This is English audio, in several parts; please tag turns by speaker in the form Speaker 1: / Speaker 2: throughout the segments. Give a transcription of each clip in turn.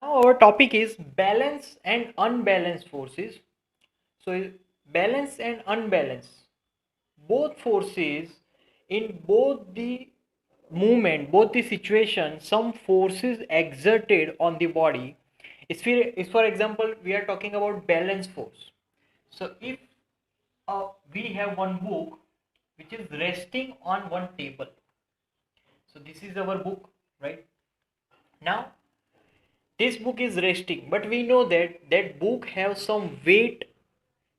Speaker 1: Now our topic is balance and unbalanced forces. So balance and unbalance, both forces in both the movement, both the situation, some forces exerted on the body. If for example we are talking about balance force. So if we have one book which is resting on one table. So this is our book, right? Now this book is resting, but we know that that book have some weight,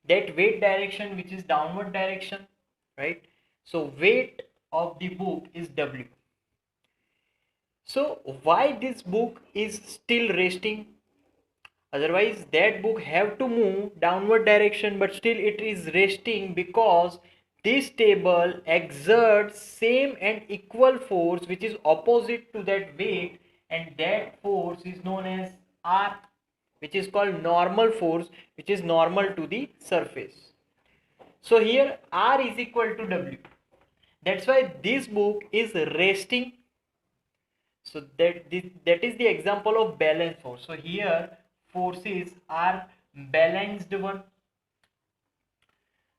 Speaker 1: that weight direction which is downward direction, right? So weight of the book is W. So why this book is still resting? Otherwise that book have to move downward direction, but still it is resting because this table exerts same and equal force which is opposite to that weight, and that force is known as R, which is called normal force, which is normal to the surface. So here R is equal to W. That's why this book is resting. So that is the example of balance force. So here forces are balanced one.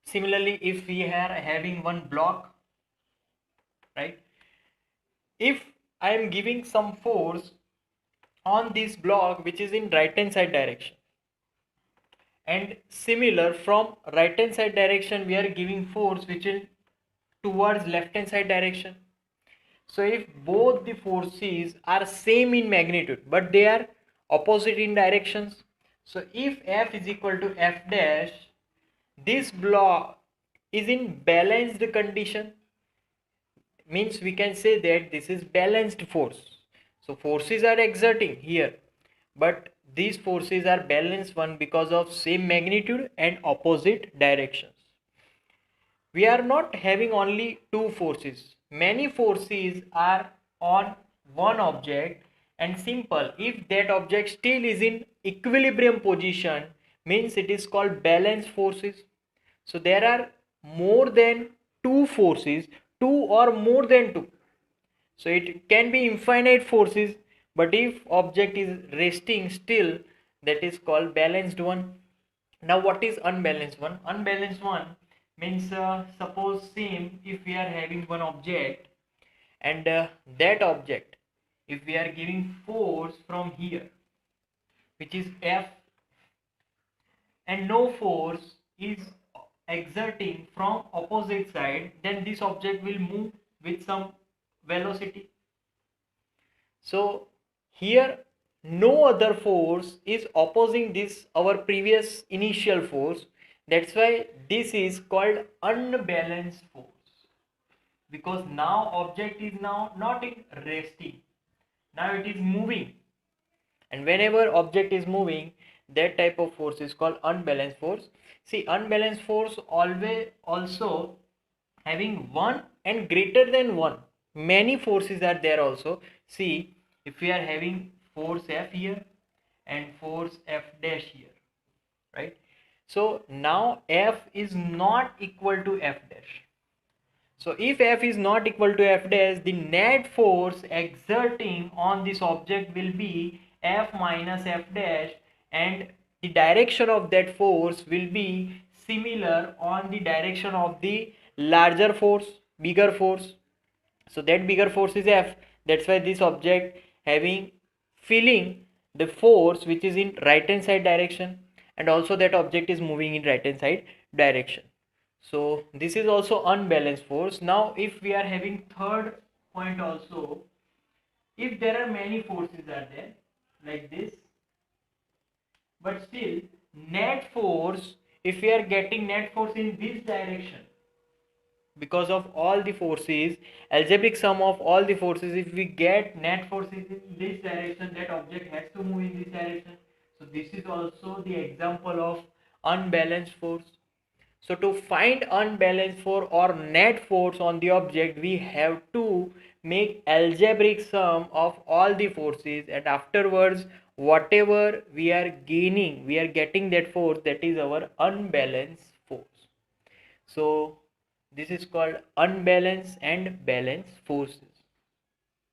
Speaker 1: Similarly, if we are having one block, right? If I am giving some force on this block which is in right hand side direction, and similar from right hand side direction we are giving force which is towards left hand side direction. So if both the forces are same in magnitude but they are opposite in directions, so if F is equal to F dash, this block is in balanced condition, means we can say that this is balanced force. So forces are exerting here, but these forces are balanced one because of same magnitude and opposite directions. We are not having only two forces. Many forces are on one object, and simple, if that object still is in equilibrium position, means it is called balanced forces. So there are more than two forces, two or more than two. So it can be infinite forces, but if object is resting still, that is called balanced one. Now what is unbalanced one? Unbalanced one means suppose same, if we are having one object, and that object, if we are giving force from here which is F, and no force is exerting from opposite side, then this object will move with some velocity. So here no other force is opposing this our previous initial force. That's why this is called unbalanced force, because now object is now not in resting, now it is moving, and whenever object is moving, that type of force is called unbalanced force. See, unbalanced force always also having one and greater than one, many forces are there also. See, if we are having force F here and force F dash here, right? So now F is not equal to F dash. So if F is not equal to F dash, the net force exerting on this object will be F minus F dash, and the direction of that force will be similar on the direction of the larger force, bigger force. So that bigger force is F. That's why this object having feeling the force which is in right hand side direction, and also that object is moving in right hand side direction. So this is also unbalanced force. Now if we are having third point also, if there are many forces are there like this, but still net force, if we are getting net force in this direction, because of all the forces, algebraic sum of all the forces, if we get net forces in this direction, that object has to move in this direction. So this is also the example of unbalanced force. So to find unbalanced force or net force on the object, we have to make algebraic sum of all the forces, and afterwards whatever we are gaining, we are getting that force, that is our unbalanced force. So this is called unbalanced and balanced forces.